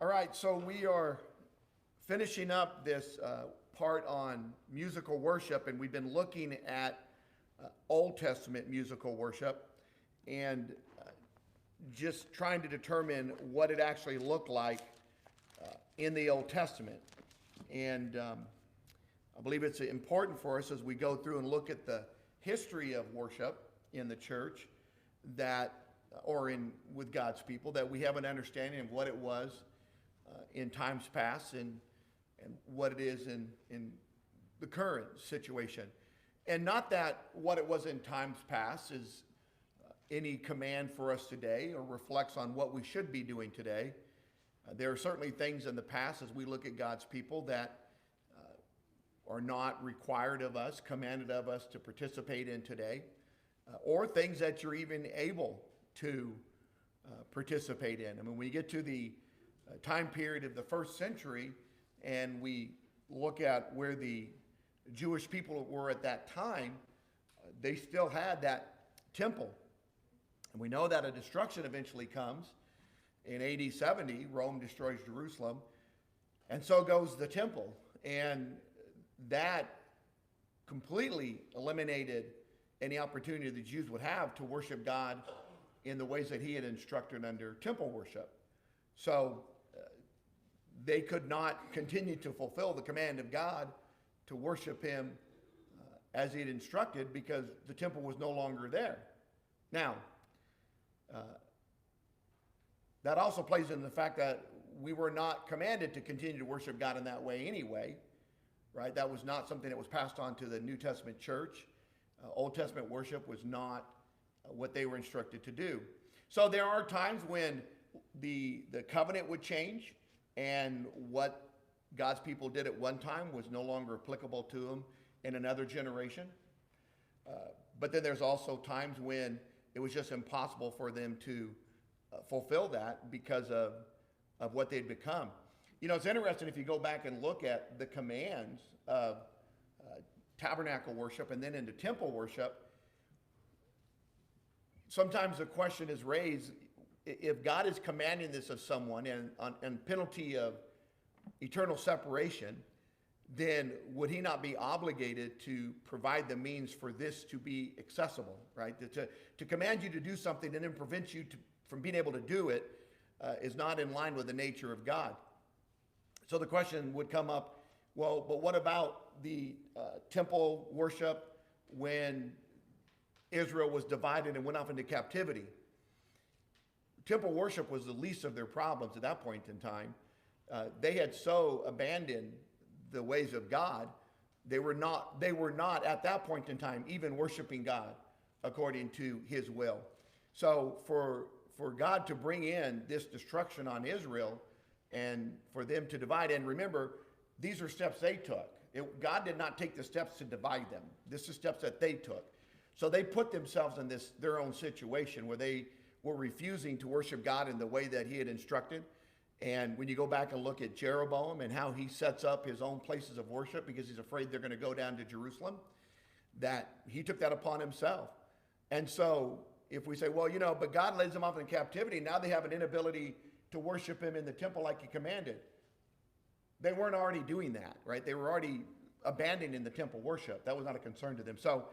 All right, so we are finishing up this part on musical worship, and we've been looking at Old Testament musical worship and just trying to determine what it actually looked like in the Old Testament. And I believe it's important for us as we go through and look at the history of worship in the church with God's people, that we have an understanding of what it was in times past and what it is in the current situation. And not that what it was in times past is any command for us today or reflects on what we should be doing today. There are certainly things in the past as we look at God's people that are not required of us, commanded of us to participate in today, or things that you're even able to participate in. I mean, when you get to the time period of the first century and we look at where the Jewish people were at that time, they still had that temple. And we know that a destruction eventually comes. In AD 70, Rome destroys Jerusalem, and so goes the temple. And that completely eliminated any opportunity the Jews would have to worship God in the ways that he had instructed under temple worship. So they could not continue to fulfill the command of God to worship him as he had instructed because the temple was no longer there. Now, that also plays into the fact that we were not commanded to continue to worship God in that way anyway, right? That was not something that was passed on to the New Testament church. Old Testament worship was not what they were instructed to do. So there are times when the covenant would change and what God's people did at one time was no longer applicable to them in another generation. But then there's also times when it was just impossible for them to fulfill that because of what they'd become. You know, it's interesting if you go back and look at the commands of tabernacle worship and then into temple worship. Sometimes the question is raised, if God is commanding this of someone and penalty of eternal separation, then would he not be obligated to provide the means for this to be accessible, right? To command you to do something and then prevent you from being able to do it is not in line with the nature of God. So the question would come up, well, but what about the temple worship when Israel was divided and went off into captivity? Temple worship was the least of their problems at that point in time. They had so abandoned the ways of God, they were not at that point in time even worshiping God according to his will. So for God to bring in this destruction on Israel and for them to divide, and remember, these are steps they took. God did not take the steps to divide them. This is steps that they took. So they put themselves in their own situation where they were refusing to worship God in the way that he had instructed. And when you go back and look at Jeroboam and how he sets up his own places of worship because he's afraid they're going to go down to Jerusalem, that he took that upon himself. And so if we say, well, but God leads them off in captivity, now they have an inability to worship him in the temple like he commanded. They weren't already doing that, right? They were already abandoning the temple worship. That was not a concern to them. So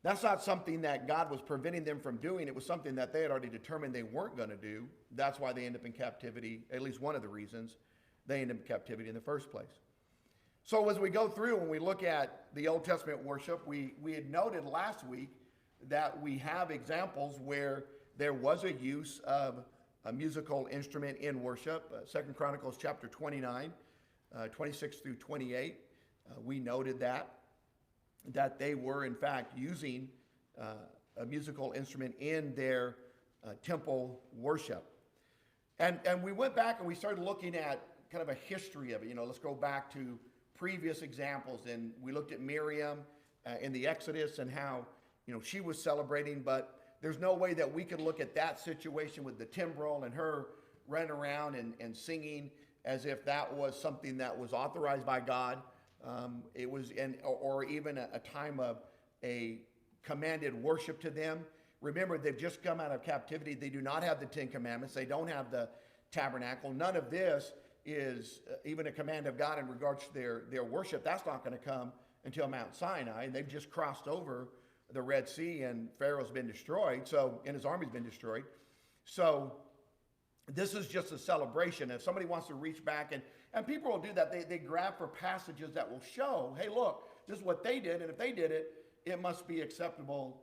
that's not something that God was preventing them from doing. It was something that they had already determined they weren't going to do. That's why they end up in captivity, at least one of the reasons they end up in captivity in the first place. So as we go through, when we look at the Old Testament worship, we had noted last week that we have examples where there was a use of a musical instrument in worship. 2 Chronicles chapter 29, 26 through 28, we noted that they were in fact using a musical instrument in their temple worship. And we went back and we started looking at kind of a history of it. Let's go back to previous examples. And we looked at Miriam in the Exodus and how, she was celebrating, but there's no way that we could look at that situation with the timbrel and her running around and singing as if that was something that was authorized by God. It was or even a time of a commanded worship to them. Remember, they've just come out of captivity. They do not have the Ten Commandments. They don't have the tabernacle. None of this is even a command of God in regards to their worship. That's not going to come until Mount Sinai. And they've just crossed over the Red Sea, and Pharaoh's been destroyed. So, and his army's been destroyed. So this is just a celebration. If somebody wants to reach back, and people will do that, they grab for passages that will show, hey, look, this is what they did, and if they did it, it must be acceptable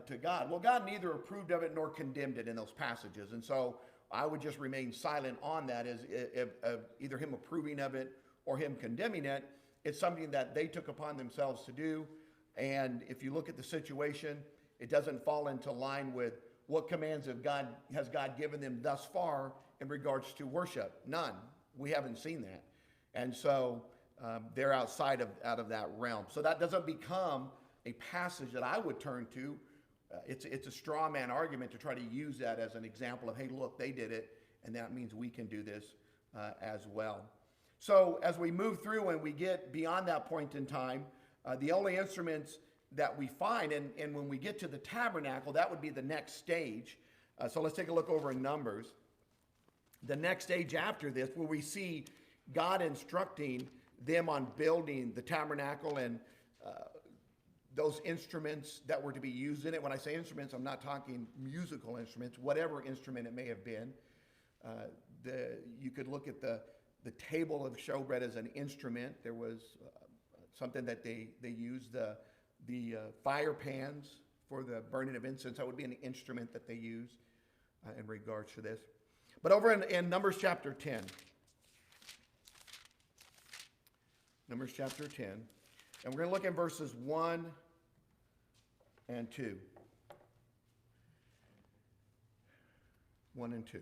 to God. Well, God neither approved of it nor condemned it in those passages. And so I would just remain silent on that, as either him approving of it or him condemning it. It's something that they took upon themselves to do. And if you look at the situation, it doesn't fall into line with what commands of God has God given them thus far in regards to worship. None. We haven't seen that. And so they're out of that realm. So that doesn't become a passage that I would turn to. It's a straw man argument to try to use that as an example of, hey, look, they did it, and that means we can do this as well. So as we move through and we get beyond that point in time, the only instruments that we find, and when we get to the tabernacle, that would be the next stage. So let's take a look over in Numbers. The next stage after this, where we see God instructing them on building the tabernacle and those instruments that were to be used in it. When I say instruments, I'm not talking musical instruments, whatever instrument it may have been. You could look at the table of showbread as an instrument. There was something that they used, the fire pans for the burning of incense. That would be an instrument that they used in regards to this. But over in Numbers chapter 10, Numbers chapter 10, and we're going to look at verses 1 and 2. 1 and 2.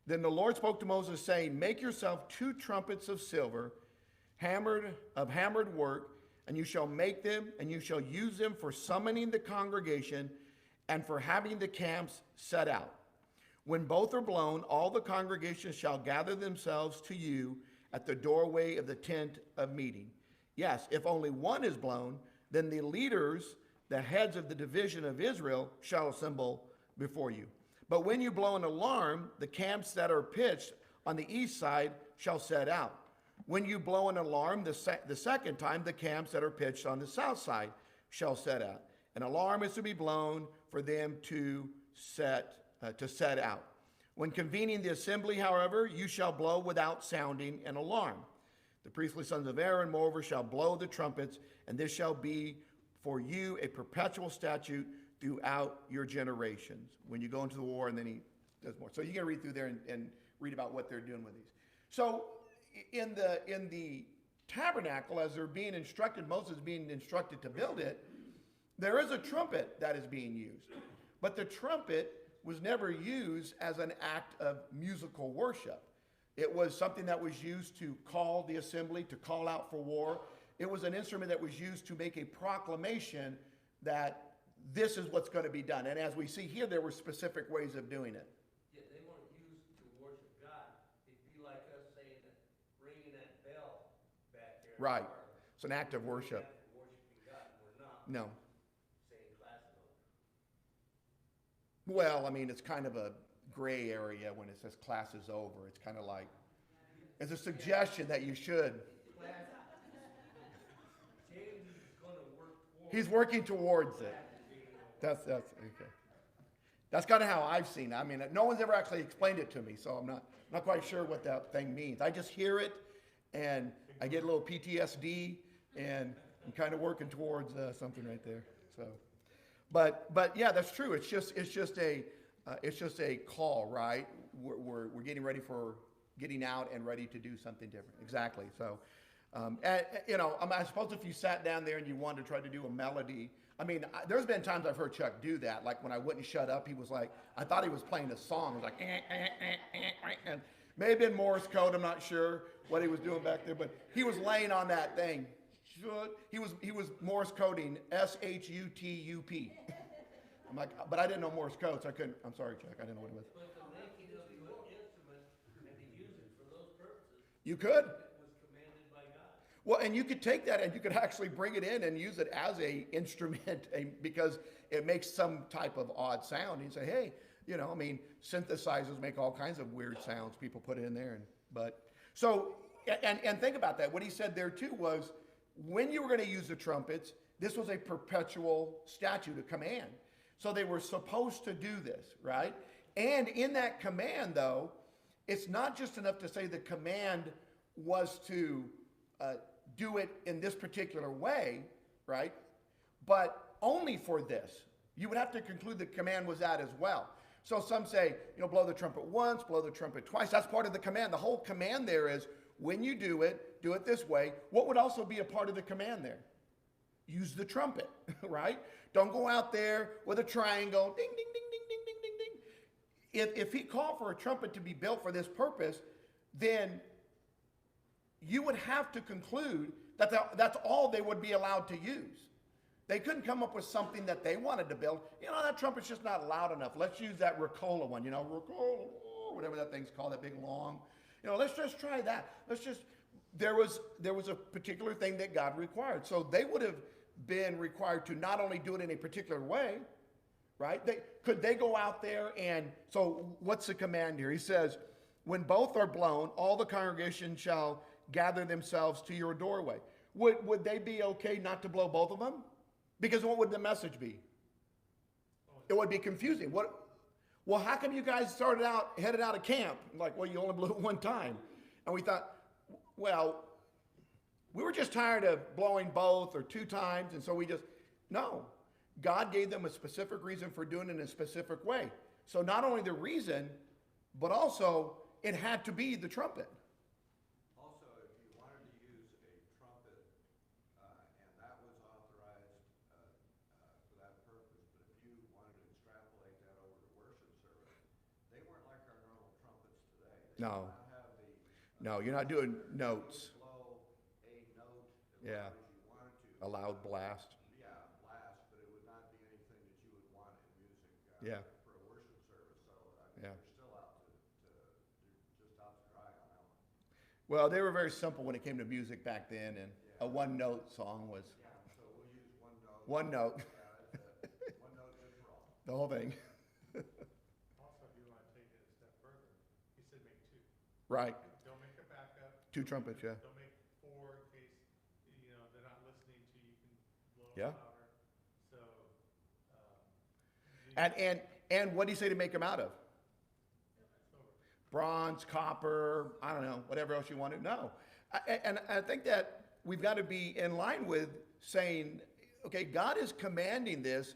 Then the Lord spoke to Moses, saying, make yourself 2 trumpets of silver, hammered work, and you shall make them, and you shall use them for summoning the congregation and for having the camps set out. When both are blown, all the congregation shall gather themselves to you at the doorway of the tent of meeting. Yes, if only one is blown, then the leaders, the heads of the division of Israel, shall assemble before you. But when you blow an alarm, the camps that are pitched on the east side shall set out. When you blow an alarm the second time, the camps that are pitched on the south side shall set out. An alarm is to be blown for them to set out. When convening the assembly, however, you shall blow without sounding an alarm. The priestly sons of Aaron, moreover, shall blow the trumpets, and this shall be for you a perpetual statute throughout your generations. When you go into the war, and then he does more. So you can read through there and read about what they're doing with these. So in the tabernacle, as they're being instructed, Moses is being instructed to build it, there is a trumpet that is being used. But the trumpet was never used as an act of musical worship. It was something that was used to call the assembly, to call out for war. It was an instrument that was used to make a proclamation that this is what's going to be done. And as we see here, there were specific ways of doing it. Yeah, they weren't used to worship God. It'd be like us saying that, ringing that bell back there. Right. It's an act of worship. Worshiping God. We're not. No. Saying classes over. Well, I mean, it's kind of a gray area when it says class is over. It's kind of like, it's a suggestion that you should. He's working towards it. That's okay. That's kind of how I've seen it. I mean, no one's ever actually explained it to me, so I'm not quite sure what that thing means. I just hear it, and I get a little PTSD, and I'm kind of working towards something right there. So, but yeah, that's true. It's just a call, right? We're getting ready for getting out and ready to do something different. Exactly. So, I suppose if you sat down there and you wanted to try to do a melody, I mean, there's been times I've heard Chuck do that. Like when I wouldn't shut up, he was like, I thought he was playing a song. It was like, and may have been Morse code. I'm not sure what he was doing back there, but he was laying on that thing. He was Morse coding SHUTUP. I'm like, but I didn't know Morse code, so I couldn't. I'm sorry, Chuck. I didn't know what it was. But the making of the instrument and to use it for those purposes. You could. Was commanded by God. Well, and you could take that and you could actually bring it in and use it as a instrument because it makes some type of odd sound. And you say, hey, You know, I mean, synthesizers make all kinds of weird sounds. People put it in there, and think about that. What he said there too was, when you were going to use the trumpets, this was a perpetual statute, a command. So they were supposed to do this, right? And in that command, though, it's not just enough to say the command was to do it in this particular way, right? But only for this. You would have to conclude the command was that as well. So some say, blow the trumpet once, blow the trumpet twice. That's part of the command. The whole command there is, when you do it this way. What would also be a part of the command there? Use the trumpet, right? Don't go out there with a triangle, ding, ding, ding, ding, ding, ding, ding, ding. If he called for a trumpet to be built for this purpose, then you would have to conclude that that's all they would be allowed to use. They couldn't come up with something that they wanted to build. That trumpet's just not loud enough. Let's use that Ricola one, Ricola, whatever that thing's called, that big long. Let's just try that. There was a particular thing that God required. So they would have been required to not only do it in a particular way, right? Could they go out there so what's the command here? He says, when both are blown, all the congregation shall gather themselves to your doorway. Would they be okay not to blow both of them? Because what would the message be? It would be confusing. Well, how come you guys headed out of camp? Like, well, you only blew it one time. And we thought, well, we were just tired of blowing both or two times. And so no. God gave them a specific reason for doing it in a specific way. So not only the reason, but also it had to be the trumpet. Also, if you wanted to use a trumpet, and that was authorized for that purpose, but if you wanted to extrapolate that over to worship service, they weren't like our normal trumpets today. They No. did not have the No, you're not doing notes. blow a note as Yeah. loud as you wanted to. A loud blast. Yeah, blast, but it would not be anything that you would want in music Yeah. for a worship service. So Yeah. they're still they're just out to dry on that one. Well, they were very simple when it came to music back then, and a one-note song was Yeah, so we'll use one note. one note, Yeah, that's one note good for all. the whole thing. Also, if you want to take it a step further, he said make two. Right. Don't make a backup. Two trumpets, yeah. Don't make four in case, they're not listening to you, can blow Yeah. louder. So, And what do you say to make them out of? silver. Bronze, copper, I don't know, whatever else you want to know. And I think that we've got to be in line with saying, okay, God is commanding this.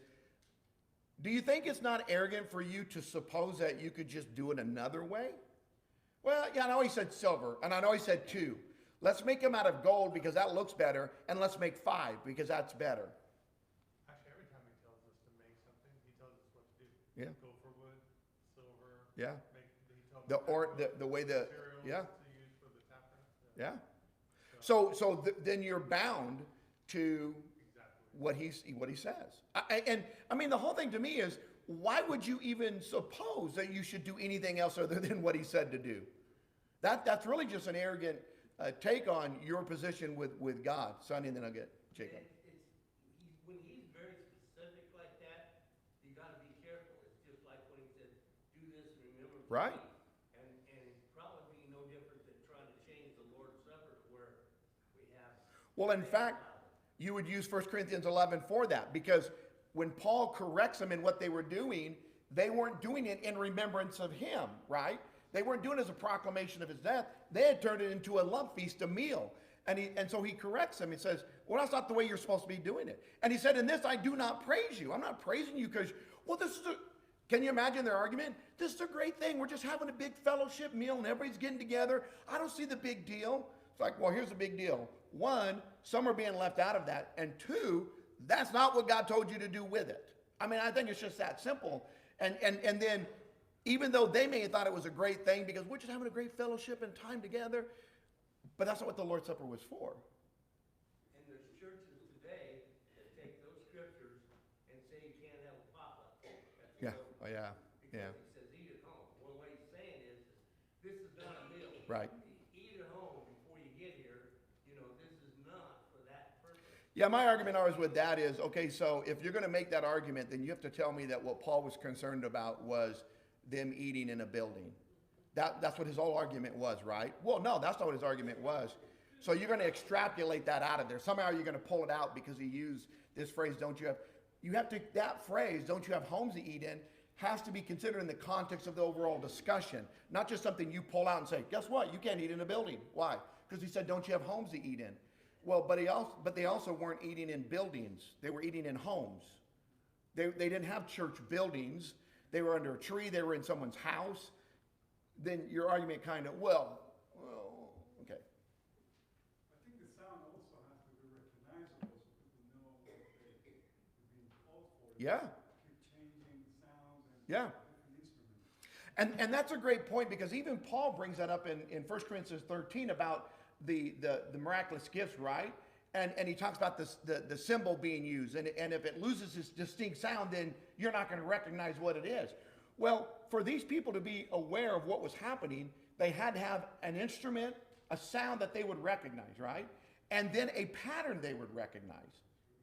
Do you think it's not arrogant for you to suppose that you could just do it another way? Well, yeah, I know he said silver, and I know he said two. Let's make them out of gold because that looks better, and let's make 5 because that's better. Actually, every time he tells us to make something, he tells us what to do. Yeah. Go for wood, silver. Yeah. He tells us The way the, materials yeah, to use for the tapping. yeah. So then you're bound to Exactly. what he says. And I mean, the whole thing to me is, why would you even suppose that you should do anything else other than what he said to do? That's really just an arrogant take on your position with God. Sonny, and then I'll get Jacob. When he's very specific like that, you gotta be careful. It's just like when he said, do this and remember to Right. me. And it's probably no different than trying to change the Lord's Supper to where we have. Well, in fact, you would use 1 Corinthians 11 for that, because when Paul corrects them in what they were doing, they weren't doing it in remembrance of him, right? They weren't doing it as a proclamation of his death. They had turned it into a love feast, a meal. And so he corrects them. He says, well, that's not the way you're supposed to be doing it. And he said, in this, I do not praise you. I'm not praising you because, well, can you imagine their argument? This is a great thing. We're just having a big fellowship meal and everybody's getting together. I don't see the big deal. It's like, well, here's the big deal. 1, some are being left out of that. And 2, that's not what God told you to do with it. I mean, I think it's just that simple. And then, even though they may have thought it was a great thing because we're just having a great fellowship and time together, but that's not what the Lord's Supper was for. And there's churches today that take those scriptures and say you can't have a potluck. Yeah. Oh, yeah. Yeah. Because he says eat at home. Well, what he's saying is, this is not a meal. Right. Eat at home before you get here. This is not for that purpose. Yeah, my argument always with that is, okay, so if you're going to make that argument, then you have to tell me that what Paul was concerned about was them eating in a building. That's what his whole argument was, right? Well, no, that's not what his argument was. So you're going to extrapolate that out of there. Somehow you're going to pull it out because he used this phrase, that phrase, don't you have homes to eat in, has to be considered in the context of the overall discussion, not just something you pull out and say, guess what? You can't eat in a building. Why? Because he said, don't you have homes to eat in? Well, but they also weren't eating in buildings. They were eating in homes. They didn't have church buildings. They were under a tree. They were in someone's house. Then your argument kind of, well, okay. I think the sound also has to be recognizable so people know what they're being called for. Yeah. Keep changing sounds and Yeah. different instruments. And that's a great point, because even Paul brings that up in 1 Corinthians 13 about the miraculous gifts, right? And he talks about the cymbal being used. And if it loses its distinct sound, then you're not going to recognize what it is. Well, for these people to be aware of what was happening, they had to have an instrument, a sound that they would recognize, right? And then a pattern they would recognize,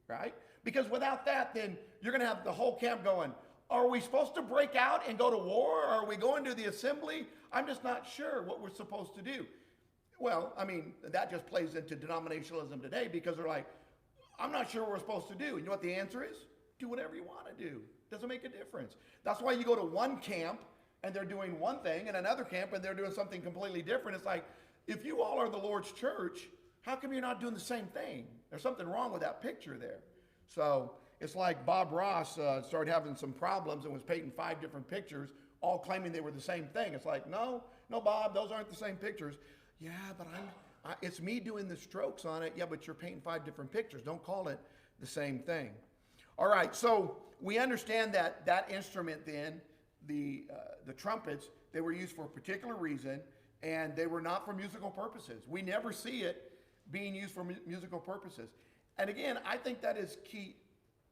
right? Because without that, then you're going to have the whole camp going, are we supposed to break out and go to war? Or are we going to the assembly? I'm just not sure what we're supposed to do. Well, I mean, that just plays into denominationalism today, because they're like, I'm not sure what we're supposed to do. You know what the answer is? Do whatever you want to do. Doesn't make a difference. That's why you go to one camp and they're doing one thing, and another camp and they're doing something completely different. It's like, if you all are the Lord's church, how come you're not doing the same thing? There's something wrong with that picture there. So it's like Bob Ross started having some problems and was painting 5 different pictures, all claiming they were the same thing. It's like, no, Bob, those aren't the same pictures. Yeah, but it's me doing the strokes on it. Yeah, but you're painting 5 different pictures. Don't call it the same thing. All right, so we understand that instrument then, the trumpets, they were used for a particular reason, and they were not for musical purposes. We never see it being used for musical purposes. And again, I think that is key.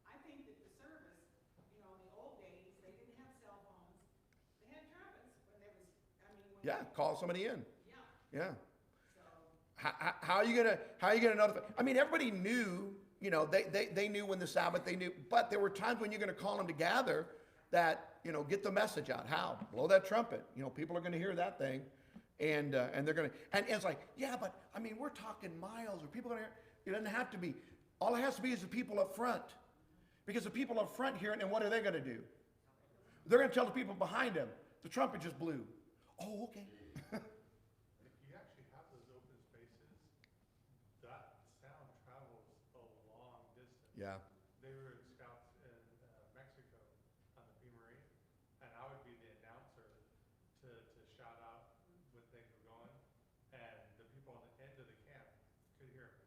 I think that the service, in the old days, they didn't have cell phones. They had trumpets when there was, Yeah, call somebody in. Yeah. Yeah. So, How are you gonna notify? I mean, everybody knew, they knew when the Sabbath, they knew, but there were times when you're gonna call them to gather that, get the message out. How? Blow that trumpet. People are gonna hear that thing, and they're gonna, and it's like, yeah, but I mean, we're talking miles, or people are gonna hear. It doesn't have to be. All it has to be is the people up front, because the people up front hear it, and what are they gonna do? They're gonna tell the people behind them, the trumpet just blew. Oh, okay. If you actually have those open spaces, that sound travels a long distance. Yeah. They were scouts in Mexico on the Beamery, and I would be the announcer to shout out when things were going, and the people on the end of the camp could hear me.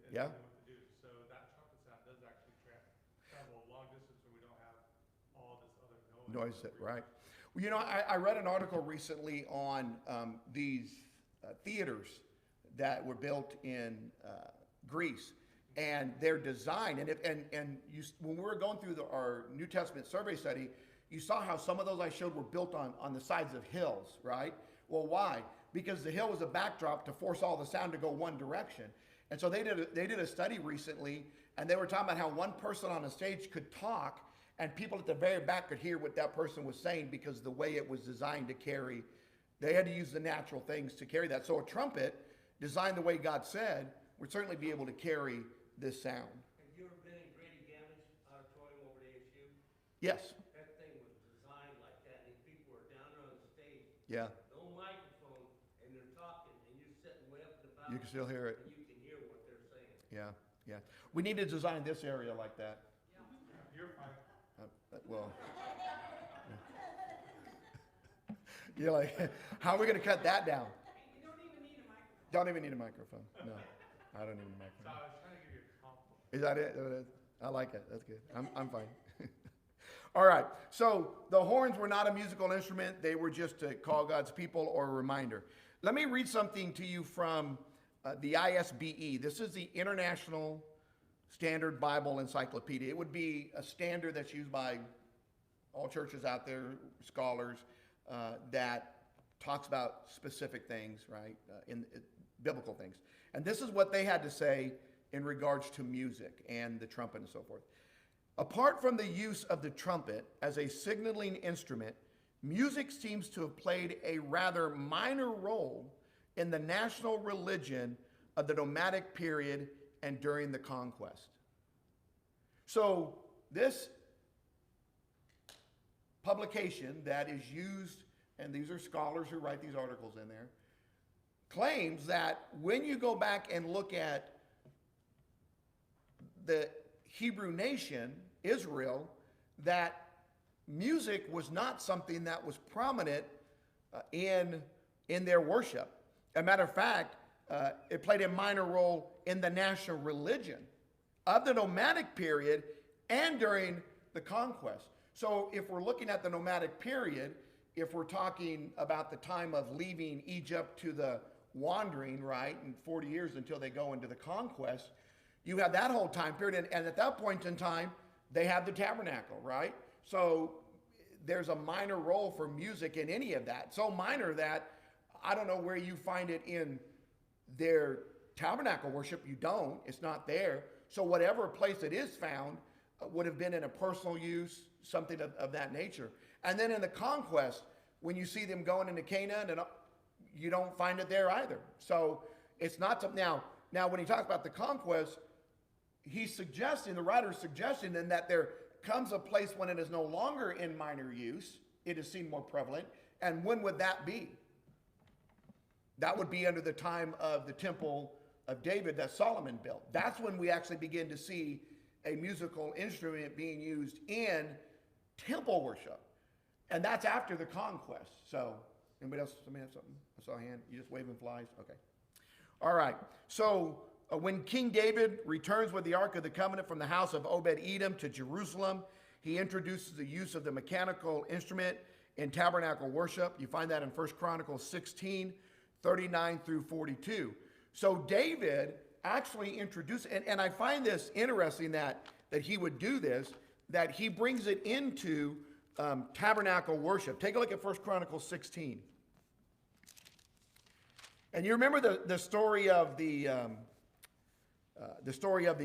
And Yeah. they knew what to do. So that trumpet sound does actually travel a long distance when we don't have all this other noise. Right. Well, I read an article recently on these theaters that were built in Greece, and their design. When we were going through our New Testament survey study, you saw how some of those I showed were built on the sides of hills, right? Well, why? Because the hill was a backdrop to force all the sound to go one direction. And so they did a study recently, and they were talking about how one person on a stage could talk, and people at the very back could hear what that person was saying, because the way it was designed to carry, they had to use the natural things to carry that. So a trumpet, designed the way God said, would certainly be able to carry this sound. Have you ever been in Grady Gammons Auditorium over at ASU? Yes. That thing was designed like that, and these people are down there on the stage. Yeah. No microphone, and they're talking, and you're sitting way up in the balcony. You can still hear it. And you can hear what they're saying. Yeah. Yeah. We need to design this area like that. You're fine. Well, you're like, how are we going to cut that down? you don't even need a microphone. Don't even need a microphone. No, I don't need a So microphone. I was trying to give you a compliment. Is that it? That it is? I like it. That's good. I'm fine. All right. So the horns were not a musical instrument. They were just to call God's people, or a reminder. Let me read something to you from the ISBE. This is the International Standard Bible Encyclopedia. It would be a standard that's used by all churches out there, scholars, that talks about specific things, right, in biblical things. And this is what they had to say in regards to music and the trumpet and so forth. Apart from the use of the trumpet as a signaling instrument, music seems to have played a rather minor role in the national religion of the nomadic period and during the conquest. So this publication that is used, and these are scholars who write these articles in there, claims that when you go back and look at the Hebrew nation, Israel, that music was not something that was prominent in their worship. As a matter of fact, it played a minor role in the national religion of the nomadic period and during the conquest. So if we're looking at the nomadic period, if we're talking about the time of leaving Egypt to the wandering, right, in 40 years until they go into the conquest, you have that whole time period. And at that point in time, they have the tabernacle, right? So there's a minor role for music in any of that. So minor that I don't know where you find it in their tabernacle worship. You don't. It's not there. So whatever place it is found would have been in a personal use, something of that nature. And then in the conquest, when you see them going into Canaan, and you don't find it there either. So it's not something. Now when he talks about the conquest, he's suggesting, the writer's suggesting then that there comes a place when it is no longer in minor use, it is seen more prevalent. And when would that be? That would be under the time of the temple of David that Solomon built. That's when we actually begin to see a musical instrument being used in temple worship. And that's after the conquest. So, anybody else? Somebody have something? I saw a hand. You just waving flies? Okay. All right. So, when King David returns with the Ark of the Covenant from the house of Obed-Edom to Jerusalem, he introduces the use of the mechanical instrument in tabernacle worship. You find that in 1 Chronicles 16, 39 through 42. So David actually introduced, and I find this interesting that he would do this, that he brings it into tabernacle worship. Take a look at 1 Chronicles 16. And you remember the story of the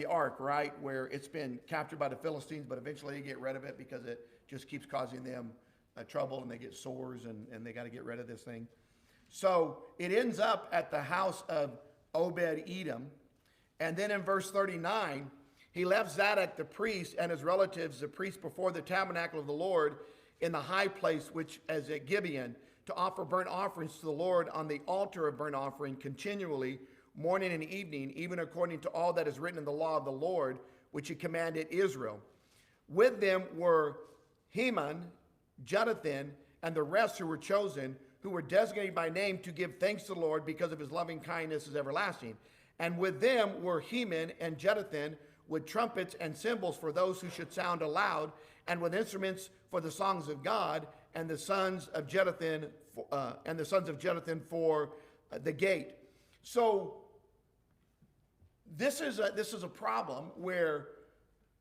ark, right? Where it's been captured by the Philistines, but eventually they get rid of it because it just keeps causing them trouble, and they get sores, and they got to get rid of this thing. So it ends up at the house of Obed-Edom. And then in verse 39, he left Zadok the priest and his relatives, the priests, before the tabernacle of the Lord in the high place, which is at Gibeon, to offer burnt offerings to the Lord on the altar of burnt offering continually, morning and evening, even according to all that is written in the law of the Lord, which he commanded Israel. With them were Heman, Jeduthun, and the rest who were chosen, who were designated by name to give thanks to the Lord because of his loving kindness is everlasting. And with them were Heman and Jeduthun, with trumpets and cymbals for those who should sound aloud, and with instruments for the songs of God, and the sons of Jeduthun for the gate. So this is a problem where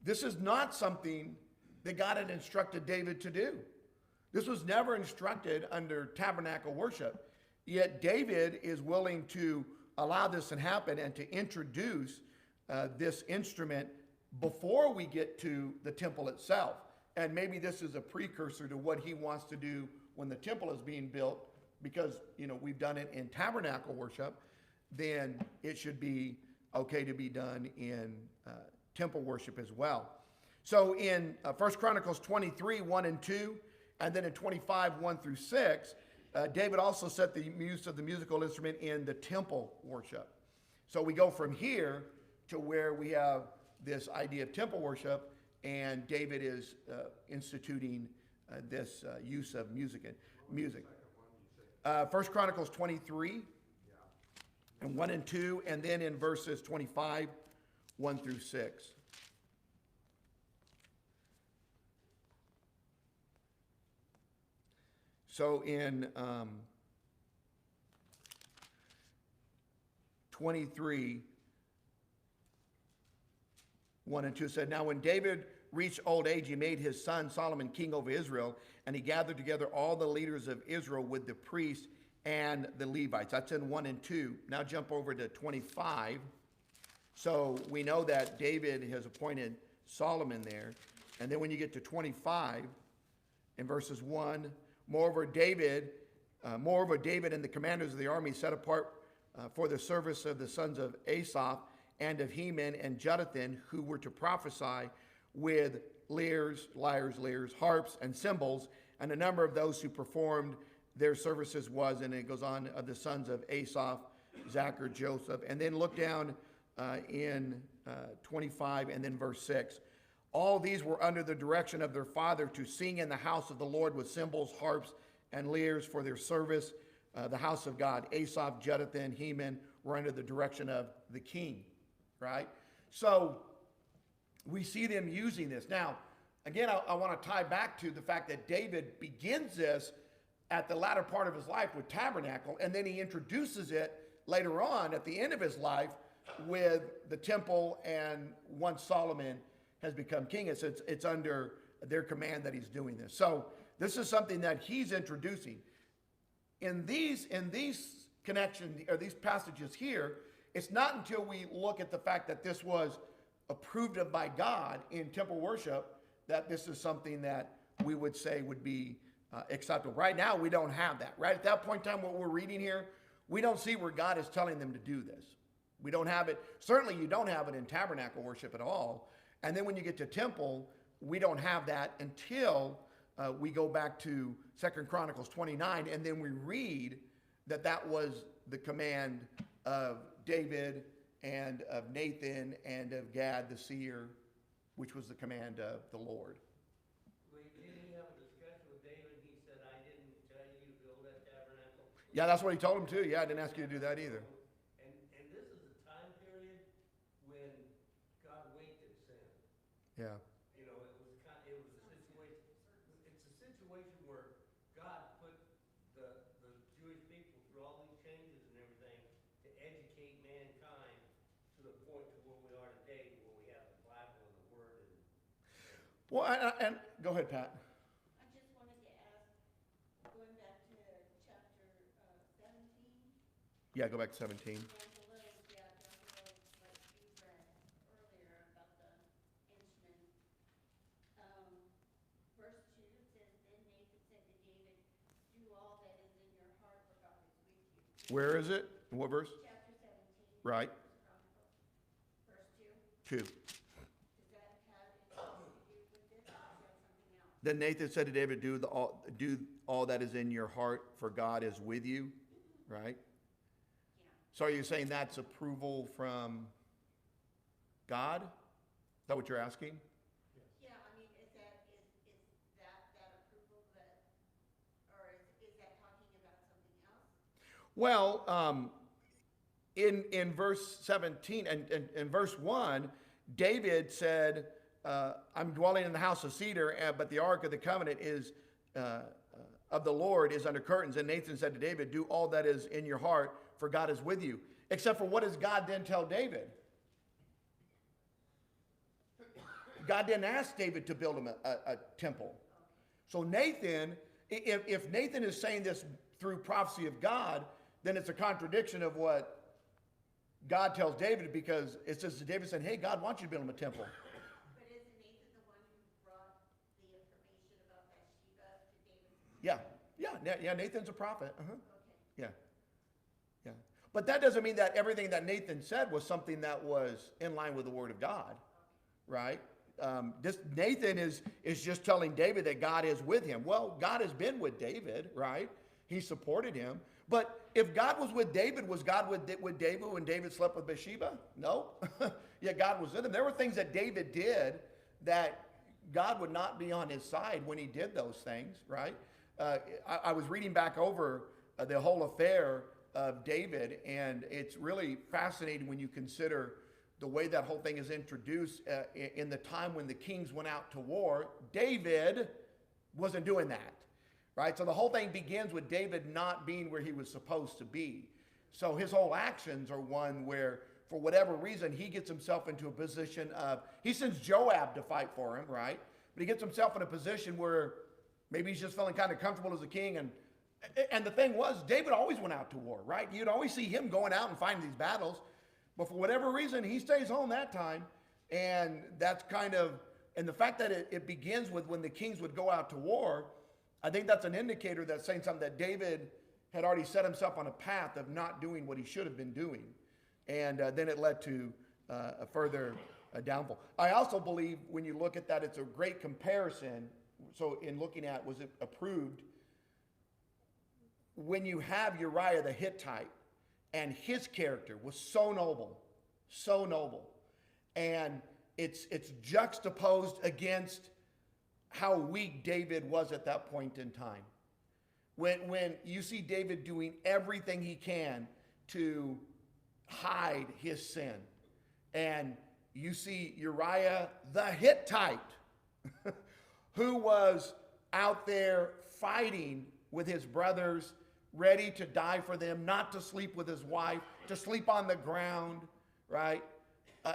this is not something that God had instructed David to do. This was never instructed under tabernacle worship. Yet David is willing to allow this to happen and to introduce this instrument before we get to the temple itself. And maybe this is a precursor to what he wants to do when the temple is being built, because we've done it in tabernacle worship, then it should be okay to be done in temple worship as well. So in 1 Chronicles 23, 1 and 2, and then in 25, 1 through 6, David also set the use of the musical instrument in the temple worship. So we go from here to where we have this idea of temple worship, and David is instituting this use of music. 1 Chronicles 23, and 1 and 2, and then in verses 25, 1 through 6. So in 23, 1 and 2 said, "Now when David reached old age, he made his son Solomon king over Israel, and he gathered together all the leaders of Israel with the priests and the Levites." That's in 1 and 2. Now jump over to 25. So we know that David has appointed Solomon there. And then when you get to 25, in verses 1, Moreover, David and the commanders of the army set apart for the service of the sons of Asaph and of Heman and Jeduthun, who were to prophesy with lyres, harps, and cymbals. And the number of those who performed their services was, and it goes on, of the sons of Asaph, Zachar, Joseph. And then look down in 25 and then verse 6. All these were under the direction of their father to sing in the house of the Lord with cymbals, harps, and lyres for their service, the house of God. Asaph, Jeduthun, Heman were under the direction of the king, right? So we see them using this. Now, again, I want to tie back to the fact that David begins this at the latter part of his life with tabernacle, and then he introduces it later on at the end of his life with the temple, and once Solomon has become king, it's under their command that he's doing this. So this is something that he's introducing. In these connections, or these passages here, it's not until we look at the fact that this was approved of by God in temple worship that this is something that we would say would be acceptable. Right now, we don't have that. Right at that point in time, what we're reading here, we don't see where God is telling them to do this. We don't have it. Certainly, you don't have it in tabernacle worship at all. And then when you get to temple, we don't have that until we go back to 2 Chronicles 29, and then we read that that was the command of David and of Nathan and of Gad the seer, which was the command of the Lord. Wait, didn't he have a discussion with David? He said, I didn't tell you to build that tabernacle? Yeah, that's what he told him too. Yeah, I didn't ask you to do that either. And this is a time period when God winked at sin. Yeah. You know, it was a situation. It's a situation where God put the Jewish people through all these changes and everything to educate mankind to the point to where we are today, where we have the Bible and the Word. Well, and go ahead, Pat. I just wanted to ask, going back to chapter 17, Yeah, go back to 17. down below, like you read earlier about the henchman. Verse 2 says, Then Nathan said to David, Do all that is in your heart, for God is with you. Where is it? In what verse? Chapter 17. Right. Verse 2. 2. Does that have anything to do with this, or is that something else? Then Nathan said to David, do all that is in your heart, for God is with you. Right? Yeah. So are you saying that's approval from God? Is that what you're asking? Yeah, I mean, is that approval that, or is that talking about something else? Well, in verse 17 and in verse 1, David said, I'm dwelling in the house of cedar, but the ark of the covenant is of the Lord is under curtains. And Nathan said to David, do all that is in your heart, for God is with you. Except for what does God then tell David? God didn't ask David to build him a temple. So Nathan, if Nathan is saying this through prophecy of God, then it's a contradiction of what God tells David, because it says to David saying, hey, God wants you to build him a temple. But isn't Nathan the one who brought the information about Bathsheba to David? Yeah, Nathan's a prophet. Uh-huh. Okay. Yeah. But that doesn't mean that everything that Nathan said was something that was in line with the word of God, right? Nathan is just telling David that God is with him. Well, God has been with David, right? He supported him. But if God was with David, was God with David when David slept with Bathsheba? No. Yet God was with him. There were things that David did that God would not be on his side when he did those things, right? I was reading back over the whole affair of David, and it's really fascinating when you consider the way that whole thing is introduced in the time when the kings went out to war. David wasn't doing that, right? So the whole thing begins with David not being where he was supposed to be. So his whole actions are one where, for whatever reason, he gets himself into a position of, he sends Joab to fight for him, right? But he gets himself in a position where maybe he's just feeling kind of comfortable as a king. And the thing was, David always went out to war, right? You'd always see him going out and fighting these battles. But for whatever reason, he stays home that time. And that's kind of, and the fact that it begins with when the kings would go out to war, I think that's an indicator that's saying something that David had already set himself on a path of not doing what he should have been doing. And then it led to a further downfall. I also believe when you look at that, it's a great comparison. So in looking at, was it approved? When you have Uriah the Hittite, and his character was so noble, and it's juxtaposed against how weak David was at that point in time. When you see David doing everything he can to hide his sin, and you see Uriah the Hittite, who was out there fighting with his brothers, ready to die for them, not to sleep with his wife, to sleep on the ground, right?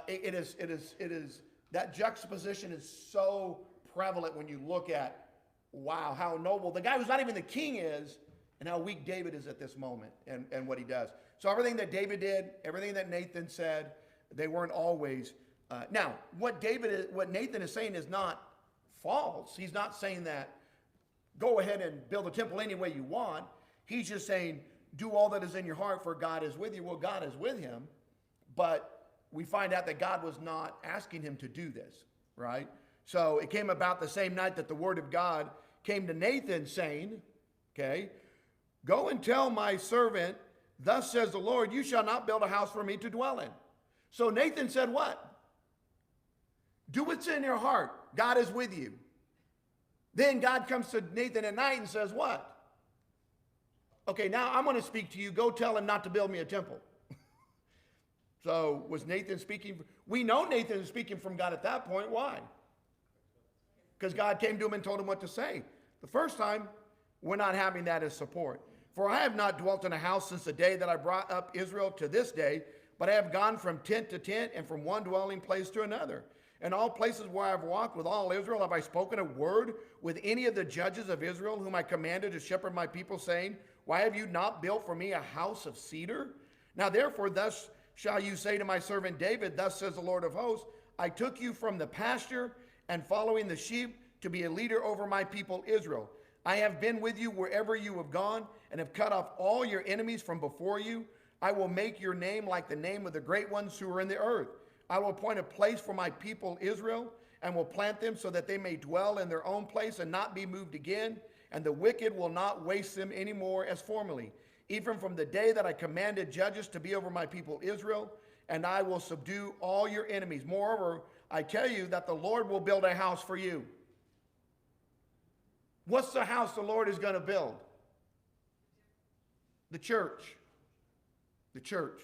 It is, that juxtaposition is so prevalent when you look at, wow, how noble the guy who's not even the king is, and how weak David is at this moment, and what he does. So everything that David did, everything that Nathan said, they weren't always. Now, what Nathan is saying is not false. He's not saying that go ahead and build a temple any way you want. He's just saying, do all that is in your heart, for God is with you. Well, God is with him, but we find out that God was not asking him to do this, right? So it came about the same night that the word of God came to Nathan, saying, okay, go and tell my servant, thus says the Lord, you shall not build a house for me to dwell in. So Nathan said what? Do what's in your heart. God is with you. Then God comes to Nathan at night and says what? Okay, now I'm going to speak to you. Go tell him not to build me a temple. So was Nathan speaking? We know Nathan is speaking from God at that point. Why? Because God came to him and told him what to say. The first time, we're not having that as support. For I have not dwelt in a house since the day that I brought up Israel to this day, but I have gone from tent to tent and from one dwelling place to another. In all places where I have walked with all Israel, have I spoken a word with any of the judges of Israel, whom I commanded to shepherd my people, saying, why have you not built for me a house of cedar? Now therefore, thus shall you say to my servant David, thus says the Lord of hosts, I took you from the pasture and following the sheep to be a leader over my people Israel. I have been with you wherever you have gone and have cut off all your enemies from before you. I will make your name like the name of the great ones who are in the earth. I will appoint a place for my people Israel and will plant them so that they may dwell in their own place and not be moved again. And the wicked will not waste them anymore as formerly, even from the day that I commanded judges to be over my people Israel, and I will subdue all your enemies. Moreover, I tell you that the Lord will build a house for you. What's the house the Lord is going to build? The church. The church.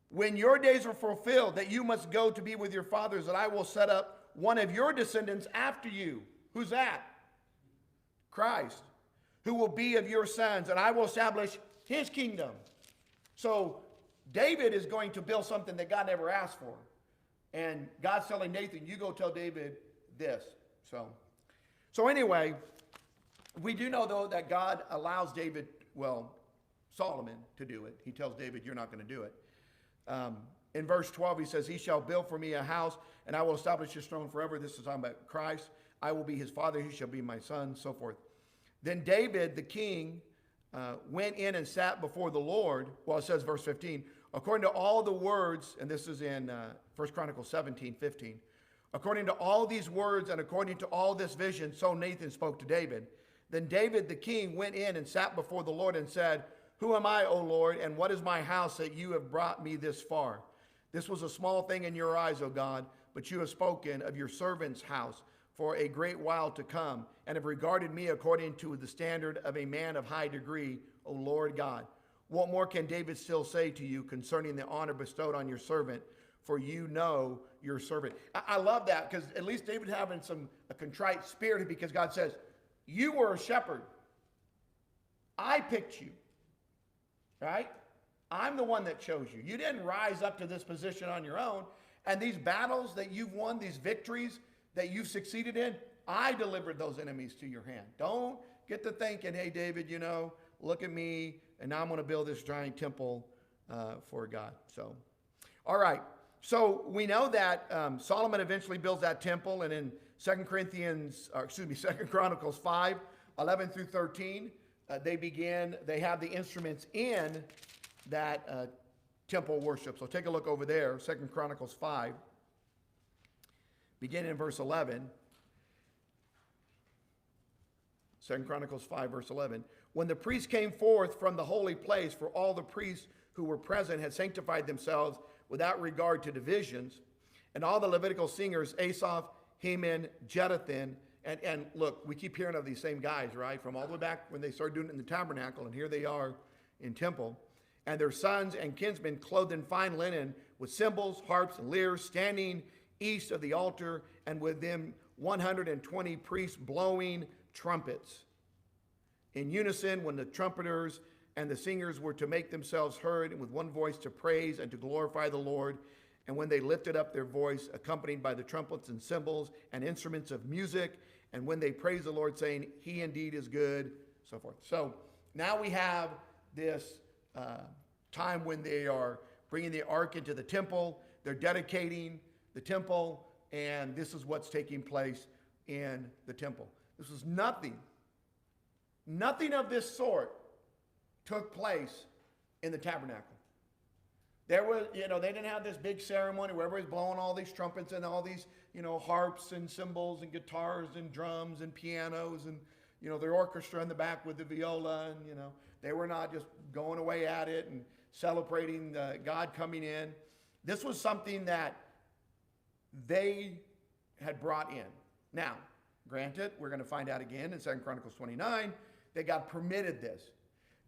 When your days are fulfilled, that you must go to be with your fathers, that I will set up one of your descendants after you. Who's that? Christ, who will be of your sons, and I will establish his kingdom. So David is going to build something that God never asked for. And God's telling Nathan, you go tell David this. So anyway, we do know, though, that God allows David, Solomon to do it. He tells David, you're not going to do it. In verse 12, he says, he shall build for me a house, and I will establish his throne forever. This is talking about Christ. I will be his father, he shall be my son, so forth. Then David, the king, went in and sat before the Lord. Well, it says, verse 15, according to all the words, and this is in 1 Chronicles 17:15. According to all these words and according to all this vision, so Nathan spoke to David. Then David, the king, went in and sat before the Lord and said, who am I, O Lord, and what is my house that you have brought me this far? This was a small thing in your eyes, O God, but you have spoken of your servant's house for a great while to come, and have regarded me according to the standard of a man of high degree, O Lord God. What more can David still say to you concerning the honor bestowed on your servant? For you know your servant. I love that, because at least David having a contrite spirit, because God says, you were a shepherd. I picked you, right? I'm the one that chose you. You didn't rise up to this position on your own. And these battles that you've won, these victories that you've succeeded in, I delivered those enemies to your hand. Don't get to thinking, hey, David, look at me, and now I'm going to build this giant temple for God. So, all right. So we know that Solomon eventually builds that temple, and in 2 Chronicles 5, 11 through 13, they have the instruments in that temple worship. So take a look over there, 2 Chronicles 5, beginning in verse 11. 2 Chronicles 5, verse 11. When the priests came forth from the holy place, for all the priests who were present had sanctified themselves without regard to divisions, and all the Levitical singers, Asaph, Heman, Jeduthun, and look, we keep hearing of these same guys, right? From all the way back when they started doing it in the tabernacle, and here they are in temple. And their sons and kinsmen clothed in fine linen with cymbals, harps, and lyres, standing east of the altar, and with them 120 priests blowing trumpets. In unison, when the trumpeters and the singers were to make themselves heard, and with one voice to praise and to glorify the Lord, and when they lifted up their voice, accompanied by the trumpets and cymbals and instruments of music, and when they praised the Lord, saying, He indeed is good, so forth. So now we have this time when they are bringing the ark into the temple. They're dedicating the temple, and this is what's taking place in the temple. This was nothing of this sort took place in the tabernacle. There was, they didn't have this big ceremony where everybody's blowing all these trumpets and all these, harps and cymbals and guitars and drums and pianos and, their orchestra in the back with the viola and, they were not just going away at it and celebrating God coming in. This was something that they had brought in. Now, granted, we're going to find out again in 2 Chronicles 29 that God permitted this.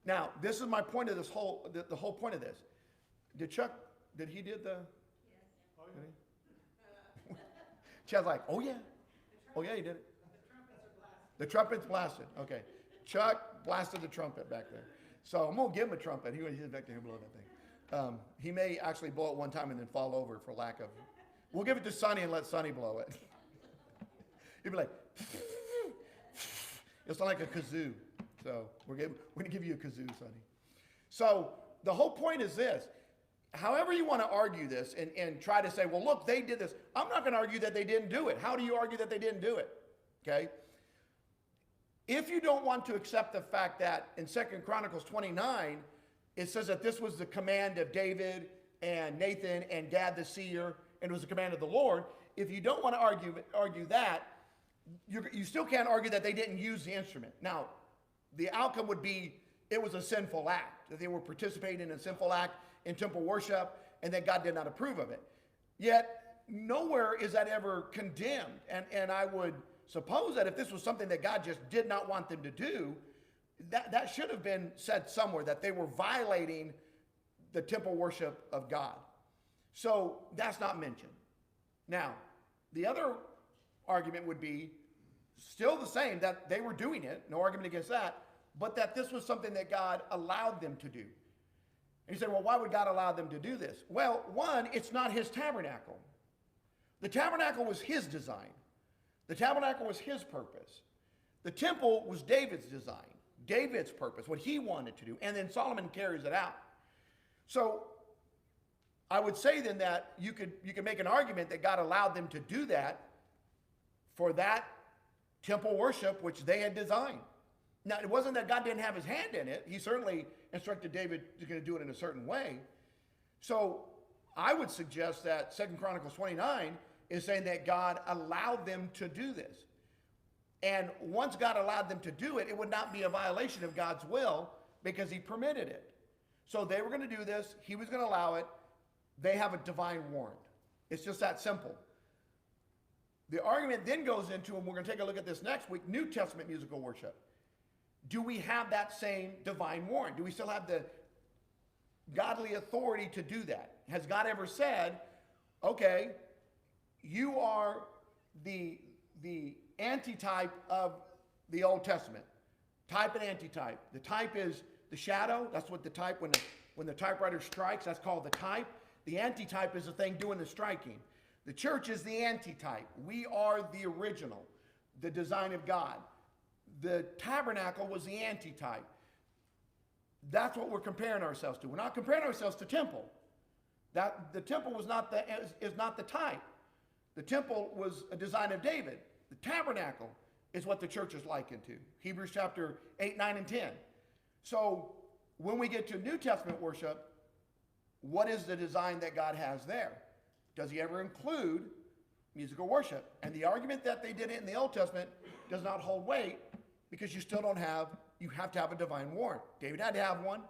Now, this is my point of this the whole point of this. Did he did the? Oh, yeah. Chad's like, oh yeah, he did it. The trumpets blasted. Okay, Chuck blasted the trumpet back there. So I'm gonna give him a trumpet. He's back there, he'll blow that thing. He may actually blow it one time and then fall over for lack of. We'll give it to Sonny and let Sonny blow it. He'd be like, it's like a kazoo. So we're gonna give you a kazoo, Sonny. So the whole point is this. However you want to argue this and try to say, well, look, they did this. I'm not going to argue that they didn't do it. How do you argue that they didn't do it? Okay? If you don't want to accept the fact that in 2 Chronicles 29, it says that this was the command of David and Nathan and Gad the seer, and it was the command of the Lord, if you don't want to argue that, you still can't argue that they didn't use the instrument. Now, the outcome would be it was a sinful act, that they were participating in a sinful act in temple worship, and that God did not approve of it. Yet, nowhere is that ever condemned. And I would suppose that if this was something that God just did not want them to do, that should have been said somewhere, that they were violating the temple worship of God. So that's not mentioned. Now, the other argument would be still the same, that they were doing it, no argument against that, but that this was something that God allowed them to do. And you say, well, why would God allow them to do this? Well, one, it's not his tabernacle. The tabernacle was his design. The tabernacle was his purpose. The temple was David's design, David's purpose, what he wanted to do. And then Solomon carries it out. So I would say then that you could make an argument that God allowed them to do that for that temple worship which they had designed. Now, it wasn't that God didn't have his hand in it. He certainly instructed David to do it in a certain way. So I would suggest that 2 Chronicles 29 is saying that God allowed them to do this. And once God allowed them to do it, it would not be a violation of God's will because he permitted it. So they were going to do this. He was going to allow it. They have a divine warrant. It's just that simple. The argument then goes into, and we're going to take a look at this next week, New Testament musical worship. Do we have that same divine warrant? Do we still have the godly authority to do that? Has God ever said, okay, you are the antitype of the Old Testament? Type and antitype. The type is the shadow. That's what the type, when the typewriter strikes, that's called the type. The antitype is the thing doing the striking. The church is the antitype. We are the original, the design of God. The tabernacle was the antitype. That's what we're comparing ourselves to. We're not comparing ourselves to temple. That the temple was is not the type. The temple was a design of David. The tabernacle is what the church is likened to. Hebrews chapter 8, 9, and 10. So when we get to New Testament worship, what is the design that God has there? Does he ever include musical worship? And the argument that they did it in the Old Testament does not hold weight, because you still don't have, you have to have a divine warrant. David had to have one,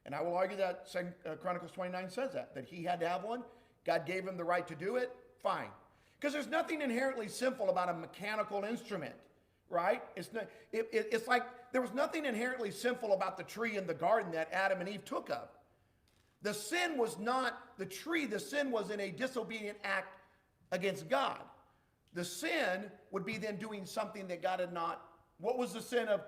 and I will argue that 2 Chronicles 29 says that he had to have one. God gave him the right to do it, fine. Because there's nothing inherently sinful about a mechanical instrument, right? It's like there was nothing inherently sinful about the tree in the garden that Adam and Eve took of. The sin was not the tree. The sin was in a disobedient act against God. The sin would be then doing something that God had not. What was the sin of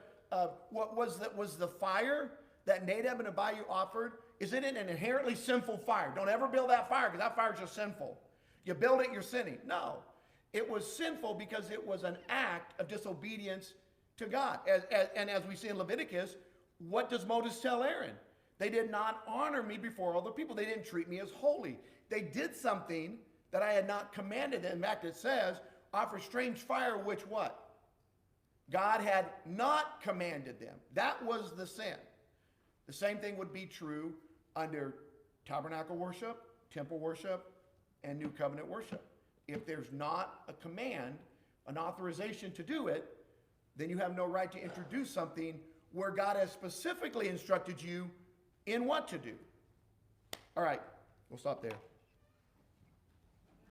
what was the fire that Nadab and Abihu offered? Is it an inherently sinful fire? Don't ever build that fire, because that fire is just sinful. You build it, you're sinning. No, it was sinful because it was an act of disobedience to God. And as we see in Leviticus, what does Moses tell Aaron? They did not honor me before all the people. They didn't treat me as holy. They did something that I had not commanded them. In fact, it says, offer strange fire, which what? God had not commanded them. That was the sin. The same thing would be true under tabernacle worship, temple worship, and new covenant worship. If there's not a command, an authorization to do it, then you have no right to introduce something where God has specifically instructed you in what to do. All right, we'll stop there.